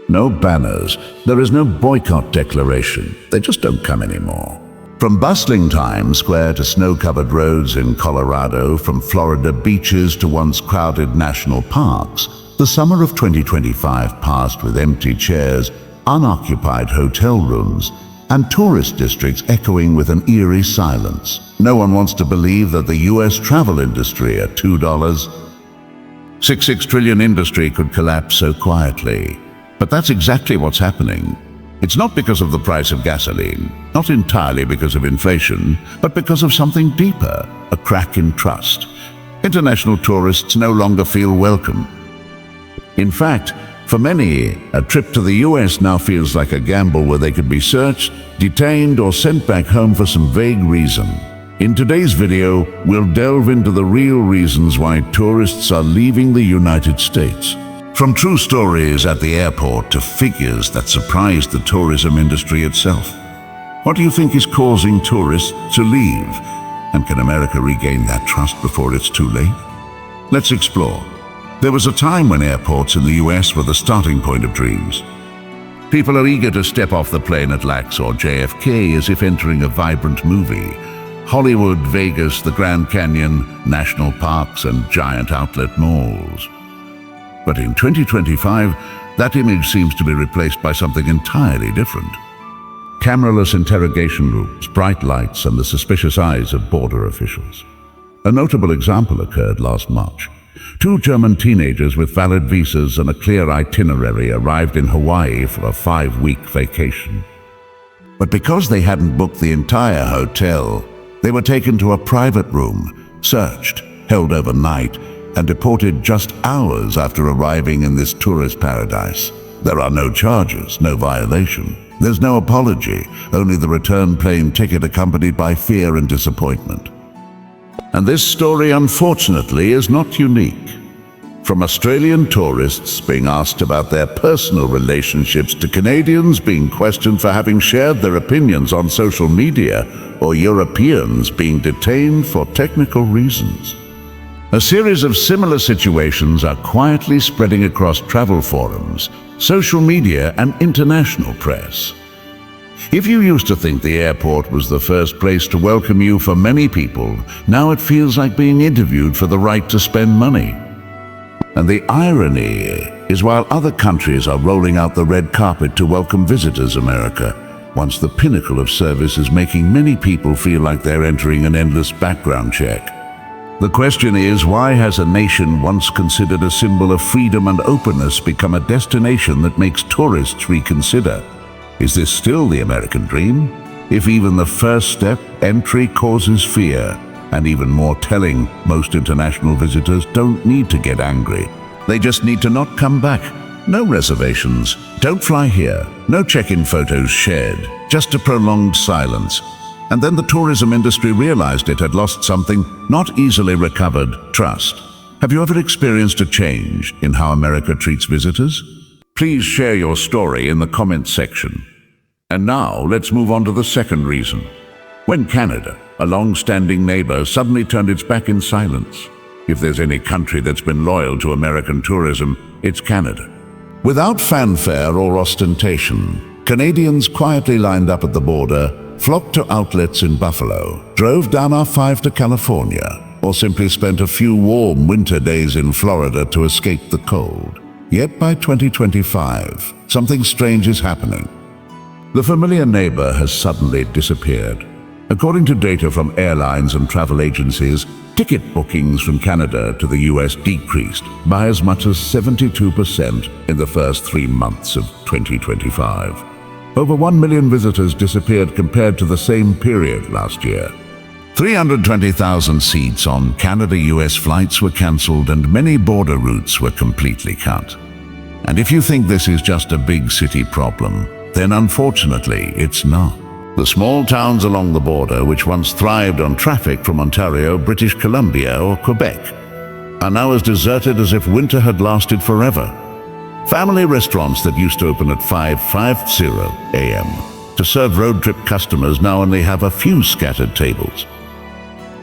No banners. There is no boycott declaration. They just don't come anymore. From bustling Times Square to snow-covered roads in Colorado, from Florida beaches to once crowded national parks, the summer of 2025 passed with empty chairs, unoccupied hotel rooms, and tourist districts echoing with an eerie silence. No one wants to believe that the US travel industry at $2.66 trillion industry could collapse so quietly. But that's exactly what's happening. It's not because of the price of gasoline, not entirely because of inflation, but because of something deeper, a crack in trust. International tourists no longer feel welcome. In fact, for many, a trip to the US now feels like a gamble where they could be searched, detained, or sent back home for some vague reason. In today's video, we'll delve into the real reasons why tourists are leaving the United States. From true stories at the airport to figures that surprised the tourism industry itself. What do you think is causing tourists to leave? And can America regain that trust before it's too late? Let's explore. There was a time when airports in the US were the starting point of dreams. People are eager to step off the plane at LAX or JFK as if entering a vibrant movie. Hollywood, Vegas, the Grand Canyon, national parks, and giant outlet malls. But in 2025, that image seems to be replaced by something entirely different. Cameraless interrogation rooms, bright lights, and the suspicious eyes of border officials. A notable example occurred last March. 2 German teenagers with valid visas and a clear itinerary arrived in Hawaii for a 5-week vacation. But because they hadn't booked the entire hotel, they were taken to a private room, searched, held overnight, and deported just hours after arriving in this tourist paradise. There are no charges, no violation. There's no apology, only the return plane ticket accompanied by fear and disappointment. And this story, unfortunately, is not unique. From Australian tourists being asked about their personal relationships to Canadians being questioned for having shared their opinions on social media, or Europeans being detained for technical reasons. A series of similar situations are quietly spreading across travel forums, social media, and international press. If you used to think the airport was the first place to welcome you for many people, now it feels like being interviewed for the right to spend money. And the irony is, while other countries are rolling out the red carpet to welcome visitors, America, once the pinnacle of service, is making many people feel like they're entering an endless background check. The question is, why has a nation once considered a symbol of freedom and openness become a destination that makes tourists reconsider? Is this still the American dream? If even the first step, entry, causes fear, and even more telling, most international visitors don't need to get angry. They just need to not come back. No reservations, don't fly here, no check-in photos shared, just a prolonged silence. And then the tourism industry realized it had lost something not easily recovered: trust. Have you ever experienced a change in how America treats visitors? Please share your story in the comments section. And now let's move on to the second reason. When Canada, a long-standing neighbor, suddenly turned its back in silence. If there's any country that's been loyal to American tourism, it's Canada. Without fanfare or ostentation, Canadians quietly lined up at the border, flocked to outlets in Buffalo, drove down I-5 to California, or simply spent a few warm winter days in Florida to escape the cold. Yet by 2025, something strange is happening. The familiar neighbor has suddenly disappeared. According to data from airlines and travel agencies, ticket bookings from Canada to the US decreased by as much as 72% in the first 3 months of 2025. Over 1 million visitors disappeared compared to the same period last year. 320,000 seats on Canada-US flights were cancelled and many border routes were completely cut. And if you think this is just a big city problem, then unfortunately it's not. The small towns along the border, which once thrived on traffic from Ontario, British Columbia, or Quebec, are now as deserted as if winter had lasted forever. Family restaurants that used to open at 5:50 a.m. to serve road trip customers now only have a few scattered tables.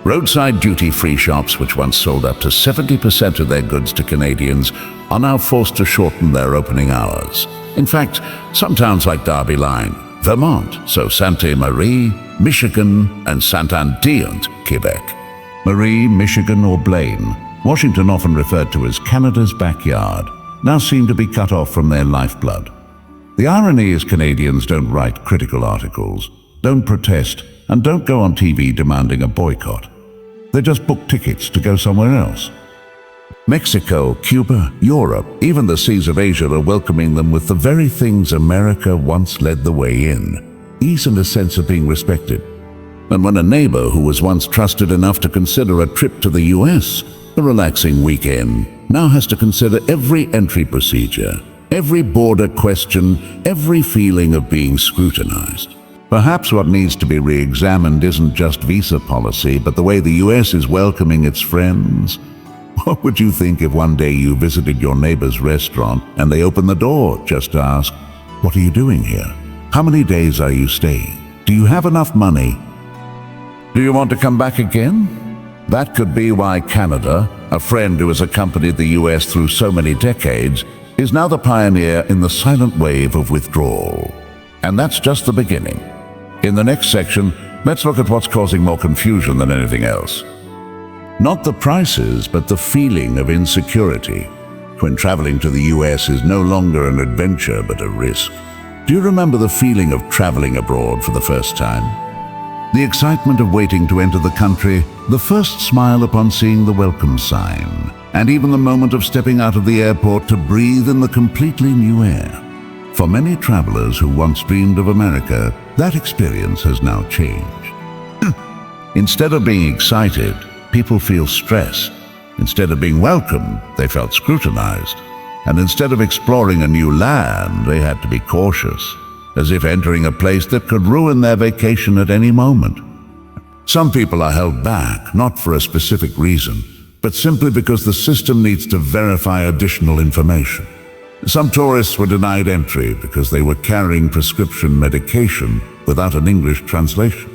Roadside duty-free shops, which once sold up to 70% of their goods to Canadians, are now forced to shorten their opening hours. In fact, some towns like Derby Line, Vermont, so Sainte Marie, Michigan, and Saint-Anne-d'Aunt, Quebec. Marie, Michigan, or Blaine, Washington often referred to as Canada's backyard, now seem to be cut off from their lifeblood. The irony is Canadians don't write critical articles, don't protest, and don't go on TV demanding a boycott. They just book tickets to go somewhere else. Mexico, Cuba, Europe, even the seas of Asia are welcoming them with the very things America once led the way in: ease and a sense of being respected. And when a neighbor who was once trusted enough to consider a trip to the US a relaxing weekend now has to consider every entry procedure, every border question, every feeling of being scrutinized. Perhaps what needs to be re-examined isn't just visa policy, but the way the US is welcoming its friends. What would you think if one day you visited your neighbor's restaurant and they opened the door just to ask, "What are you doing here? How many days are you staying? Do you have enough money? Do you want to come back again?" That could be why Canada, a friend who has accompanied the US through so many decades, is now the pioneer in the silent wave of withdrawal. And that's just the beginning. In the next section, let's look at what's causing more confusion than anything else. Not the prices, but the feeling of insecurity, when traveling to the US is no longer an adventure but a risk. Do you remember the feeling of traveling abroad for the first time? The excitement of waiting to enter the country, the first smile upon seeing the welcome sign, and even the moment of stepping out of the airport to breathe in the completely new air. For many travelers who once dreamed of America, that experience has now changed. Instead of being excited, people feel stressed. Instead of being welcomed, they felt scrutinized. And instead of exploring a new land, they had to be cautious, as if entering a place that could ruin their vacation at any moment. Some people are held back, not for a specific reason, but simply because the system needs to verify additional information. Some tourists were denied entry because they were carrying prescription medication without an English translation.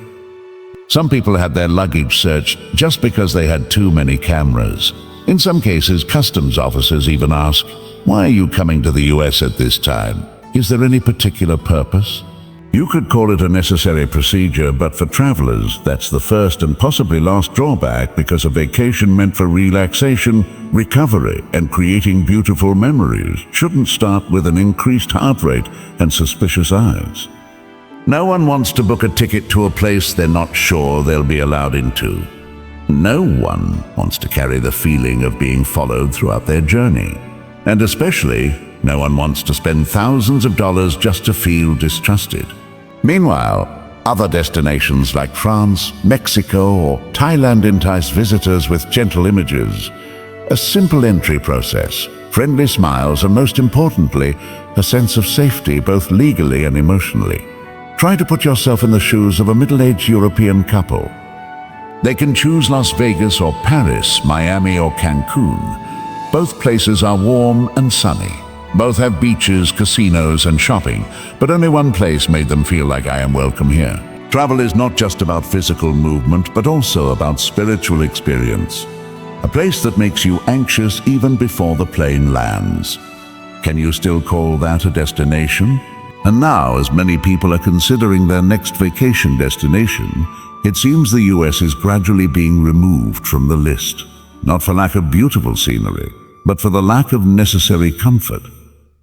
Some people had their luggage searched just because they had too many cameras. In some cases, customs officers even ask, "Why are you coming to the US at this time? Is there any particular purpose?" You could call it a necessary procedure, but for travelers, that's the first and possibly last drawback, because a vacation meant for relaxation, recovery, and creating beautiful memories shouldn't start with an increased heart rate and suspicious eyes. No one wants to book a ticket to a place they're not sure they'll be allowed into. No one wants to carry the feeling of being followed throughout their journey. And especially, no one wants to spend thousands of dollars just to feel distrusted. Meanwhile, other destinations like France, Mexico, or Thailand entice visitors with gentle images, a simple entry process, friendly smiles, and most importantly, a sense of safety both legally and emotionally. Try to put yourself in the shoes of a middle-aged European couple. They can choose Las Vegas or Paris, Miami or Cancun. Both places are warm and sunny. Both have beaches, casinos, and shopping, but only one place made them feel like I am welcome here. Travel is not just about physical movement, but also about spiritual experience. A place that makes you anxious even before the plane lands. Can you still call that a destination? And now, as many people are considering their next vacation destination, it seems the US is gradually being removed from the list. Not for lack of beautiful scenery, but for the lack of necessary comfort.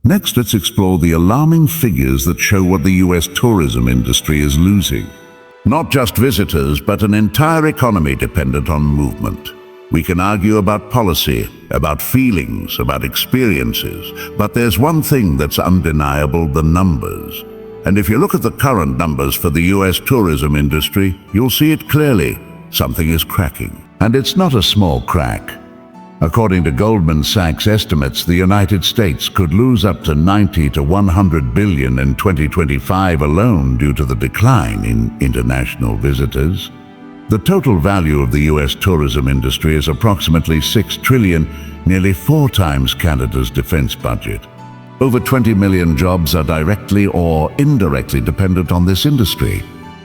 Next, let's explore the alarming figures that show what the US tourism industry is losing. Not just visitors, but an entire economy dependent on movement. We can argue about policy, about feelings, about experiences, but there's one thing that's undeniable: the numbers. And if you look at the current numbers for the US tourism industry, you'll see it clearly. Something is cracking. And it's not a small crack. According to Goldman Sachs estimates, the United States could lose up to 90 to 100 billion in 2025 alone due to the decline in international visitors. The total value of the US tourism industry is approximately 6 trillion, nearly 4 times Canada's defense budget. Over 20 million jobs are directly or indirectly dependent on this industry.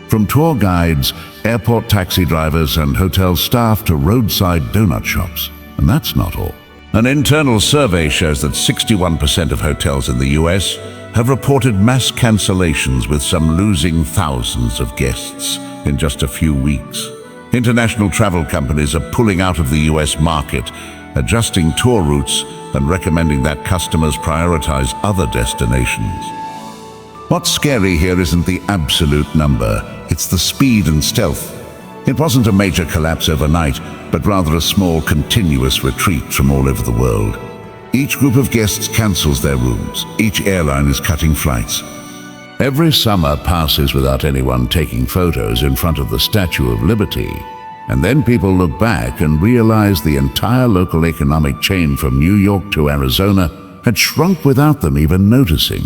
From tour guides, airport taxi drivers, and hotel staff to roadside donut shops. And that's not all. An internal survey shows that 61% of hotels in the US have reported mass cancellations, with some losing thousands of guests in just a few weeks. International travel companies are pulling out of the US market, adjusting tour routes and recommending that customers prioritize other destinations. What's scary here isn't the absolute number, it's the speed and stealth. It wasn't a major collapse overnight, but rather a small, continuous retreat from all over the world. Each group of guests cancels their rooms. Each airline is cutting flights. Every summer passes without anyone taking photos in front of the Statue of Liberty. And then people look back and realize the entire local economic chain from New York to Arizona had shrunk without them even noticing.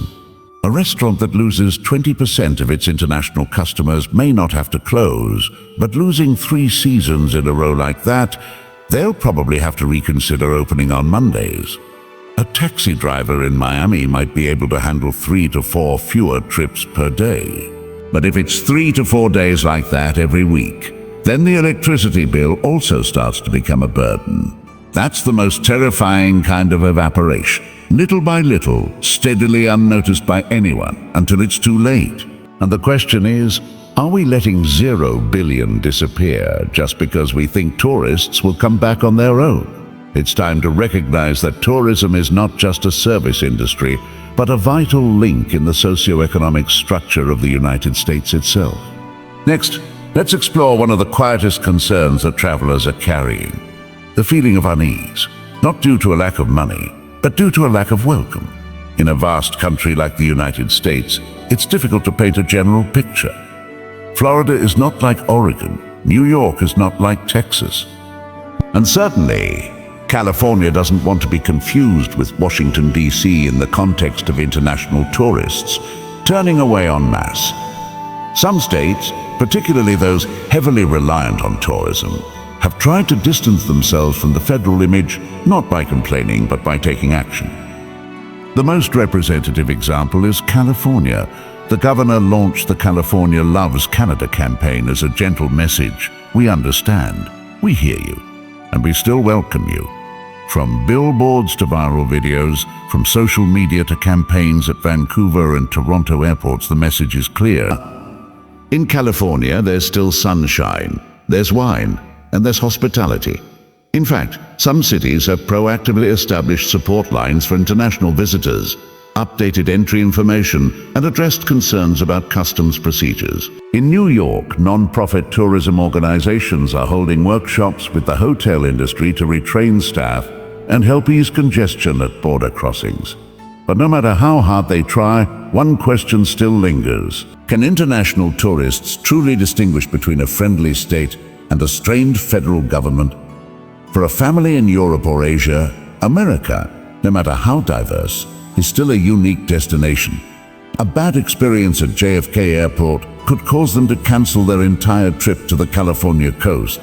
A restaurant that loses 20% of its international customers may not have to close, but losing 3 seasons in a row like that, they'll probably have to reconsider opening on Mondays. A taxi driver in Miami might be able to handle 3 to 4 fewer trips per day. But if it's 3 to 4 days like that every week, then the electricity bill also starts to become a burden. That's the most terrifying kind of evaporation. Little by little, steadily unnoticed by anyone, until it's too late. And the question is, are we letting 0 billion disappear just because we think tourists will come back on their own? It's time to recognize that tourism is not just a service industry, but a vital link in the socio-economic structure of the United States itself. Next, let's explore one of the quietest concerns that travelers are carrying: the feeling of unease, not due to a lack of money, but due to a lack of welcome. In a vast country like the United States, it's difficult to paint a general picture. Florida is not like Oregon. New York is not like Texas. And certainly, California doesn't want to be confused with Washington, D.C. in the context of international tourists turning away en masse. Some states, particularly those heavily reliant on tourism, have tried to distance themselves from the federal image, not by complaining, but by taking action. The most representative example is California. The governor launched the California Loves Canada campaign as a gentle message: we understand, we hear you, and we still welcome you. From billboards to viral videos, from social media to campaigns at Vancouver and Toronto airports, the message is clear. In California, there's still sunshine, there's wine, and there's hospitality. In fact, some cities have proactively established support lines for international visitors, updated entry information, and addressed concerns about customs procedures. In New York, non-profit tourism organizations are holding workshops with the hotel industry to retrain staff and help ease congestion at border crossings. But no matter how hard they try, one question still lingers: can international tourists truly distinguish between a friendly state and a strained federal government? For a family in Europe or Asia, America, no matter how diverse, is still a unique destination. A bad experience at JFK Airport could cause them to cancel their entire trip to the California coast.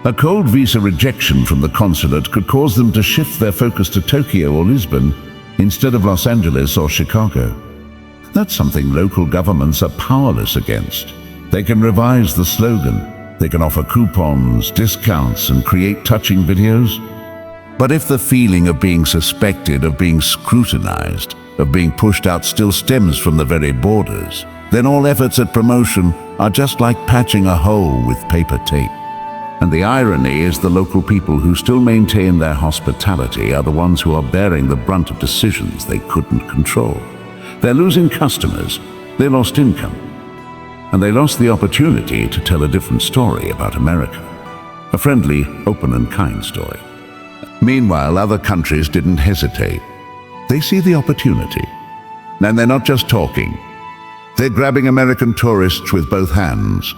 A cold visa rejection from the consulate could cause them to shift their focus to Tokyo or Lisbon instead of Los Angeles or Chicago. That's something local governments are powerless against. They can revise the slogan, they can offer coupons, discounts, and create touching videos. But if the feeling of being suspected, of being scrutinized, of being pushed out still stems from the very borders, then all efforts at promotion are just like patching a hole with paper tape. And the irony is the local people who still maintain their hospitality are the ones who are bearing the brunt of decisions they couldn't control. They're losing customers, they lost income, and they lost the opportunity to tell a different story about America. A friendly, open and kind story. Meanwhile, other countries didn't hesitate. They see the opportunity. And they're not just talking. They're grabbing American tourists with both hands.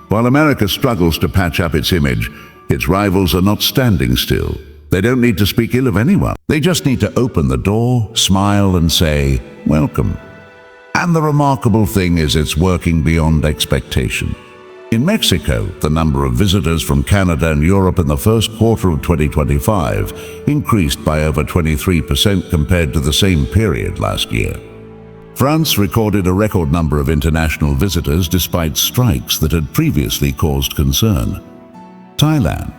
While America struggles to patch up its image, its rivals are not standing still. They don't need to speak ill of anyone. They just need to open the door, smile, and say, welcome. And the remarkable thing is it's working beyond expectation. In Mexico, the number of visitors from Canada and Europe in the first quarter of 2025 increased by over 23% compared to the same period last year. France recorded a record number of international visitors despite strikes that had previously caused concern. Thailand,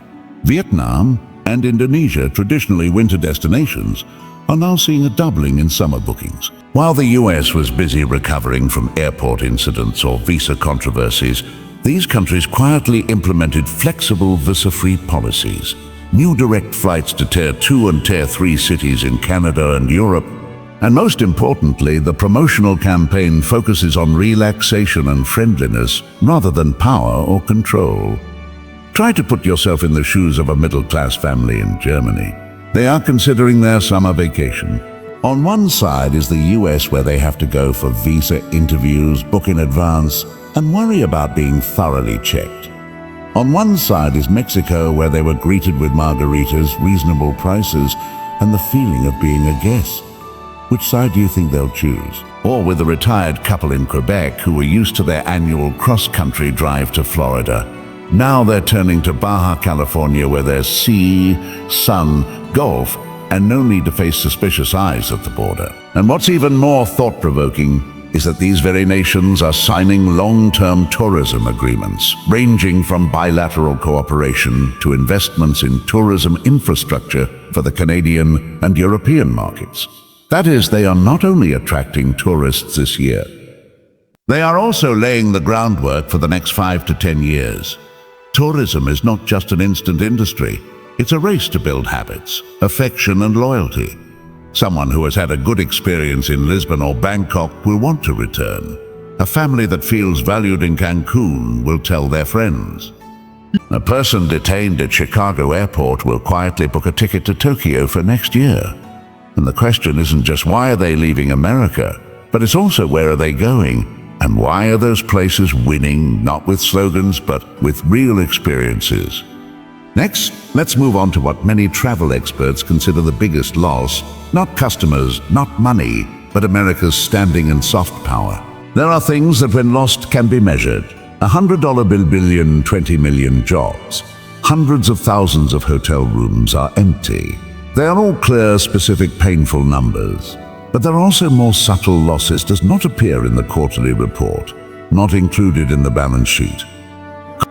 Vietnam, and Indonesia, traditionally winter destinations, are now seeing a doubling in summer bookings. While the US was busy recovering from airport incidents or visa controversies, these countries quietly implemented flexible visa-free policies. New direct flights to Tier 2 and Tier 3 cities in Canada and Europe. And most importantly, the promotional campaign focuses on relaxation and friendliness rather than power or control. Try to put yourself in the shoes of a middle-class family in Germany. They are considering their summer vacation. On one side is the US, where they have to go for visa interviews, book in advance, and worry about being thoroughly checked. On one side is Mexico, where they were greeted with margaritas, reasonable prices, and the feeling of being a guest. Which side do you think they'll choose? Or with a retired couple in Quebec who were used to their annual cross-country drive to Florida. Now they're turning to Baja California, where there's sea, sun, golf, and no need to face suspicious eyes at the border. And what's even more thought-provoking is that these very nations are signing long-term tourism agreements, ranging from bilateral cooperation to investments in tourism infrastructure for the Canadian and European markets. That is, they are not only attracting tourists this year, they are also laying the groundwork for the next 5 to 10 years. Tourism is not just an instant industry. It's a race to build habits, affection, and loyalty. Someone who has had a good experience in Lisbon or Bangkok will want to return. A family that feels valued in Cancun will tell their friends. A person detained at Chicago Airport will quietly book a ticket to Tokyo for next year. And the question isn't just why are they leaving America, but it's also where are they going? And why are those places winning, not with slogans, but with real experiences? Next, let's move on to what many travel experts consider the biggest loss. Not customers, not money, but America's standing and soft power. There are things that when lost can be measured. $100 billion, 20 million jobs. Hundreds of thousands of hotel rooms are empty. They are all clear, specific, painful numbers. But there are also more subtle losses does not appear in the quarterly report, not included in the balance sheet.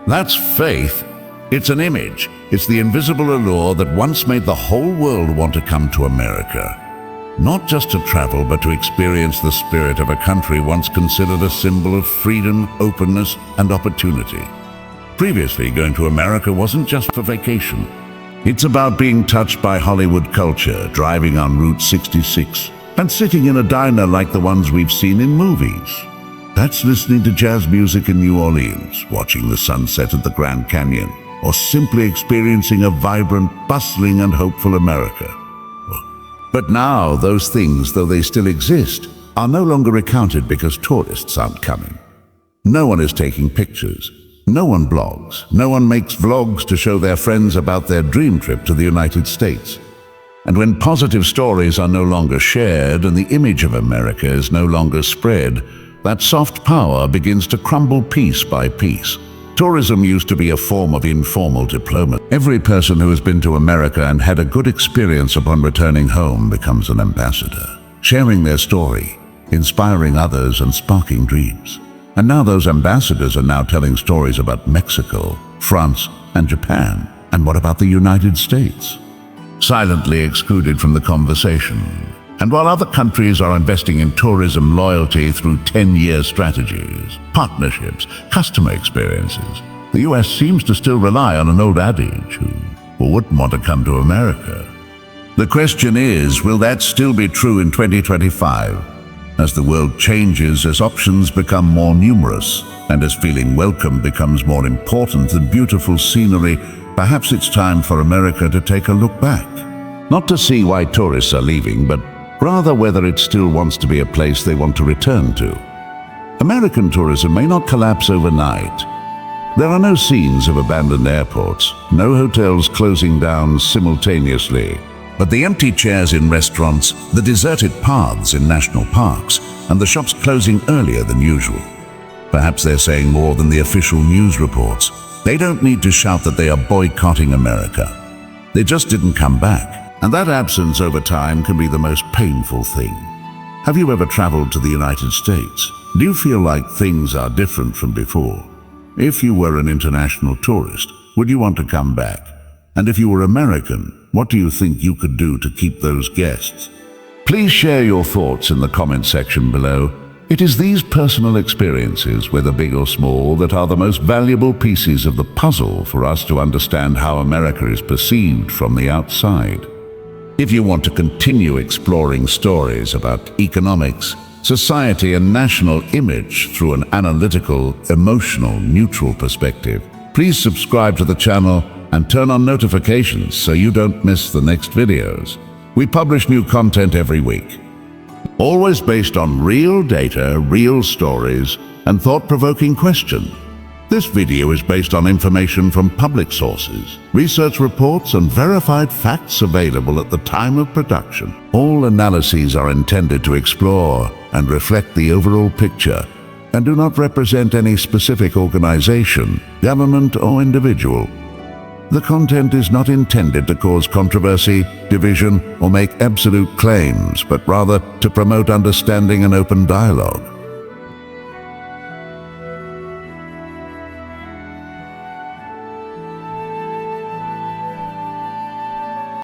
That's faith. It's an image. It's the invisible allure that once made the whole world want to come to America. Not just to travel, but to experience the spirit of a country once considered a symbol of freedom, openness, and opportunity. Previously, going to America wasn't just for vacation. It's about being touched by Hollywood culture, driving on Route 66, and sitting in a diner like the ones we've seen in movies. That's listening to jazz music in New Orleans, watching the sunset at the Grand Canyon, or simply experiencing a vibrant, bustling, and hopeful America. But now, those things, though they still exist, are no longer recounted because tourists aren't coming. No one is taking pictures. No one blogs. No one makes vlogs to show their friends about their dream trip to the United States. And when positive stories are no longer shared and the image of America is no longer spread, that soft power begins to crumble piece by piece. Tourism used to be a form of informal diplomacy. Every person who has been to America and had a good experience upon returning home becomes an ambassador, sharing their story, inspiring others and sparking dreams. And now those ambassadors are now telling stories about Mexico, France, and Japan. And what about the United States? Silently excluded from the conversation. And while other countries are investing in tourism loyalty through 10-year strategies, partnerships, customer experiences, the US seems to still rely on an old adage, who wouldn't want to come to America. The question is, will that still be true in 2025? As the world changes, as options become more numerous, and as feeling welcome becomes more important than beautiful scenery, perhaps it's time for America to take a look back. Not to see why tourists are leaving, but rather whether it still wants to be a place they want to return to. American tourism may not collapse overnight. There are no scenes of abandoned airports, no hotels closing down simultaneously, but the empty chairs in restaurants, the deserted paths in national parks, and the shops closing earlier than usual. Perhaps they're saying more than the official news reports. They don't need to shout that they are boycotting America. They just didn't come back. And that absence over time can be the most painful thing. Have you ever traveled to the United States? Do you feel like things are different from before? If you were an international tourist, would you want to come back? And if you were American, what do you think you could do to keep those guests? Please share your thoughts in the comment section below. It is these personal experiences, whether big or small, that are the most valuable pieces of the puzzle for us to understand how America is perceived from the outside. If you want to continue exploring stories about economics, society, and national image through an analytical, emotional, neutral perspective, please subscribe to the channel and turn on notifications so you don't miss the next videos. We publish new content every week, always based on real data, real stories, and thought-provoking questions. This video is based on information from public sources, research reports, and verified facts available at the time of production. All analyses are intended to explore and reflect the overall picture and do not represent any specific organization, government, or individual. The content is not intended to cause controversy, division, or make absolute claims, but rather to promote understanding and open dialogue.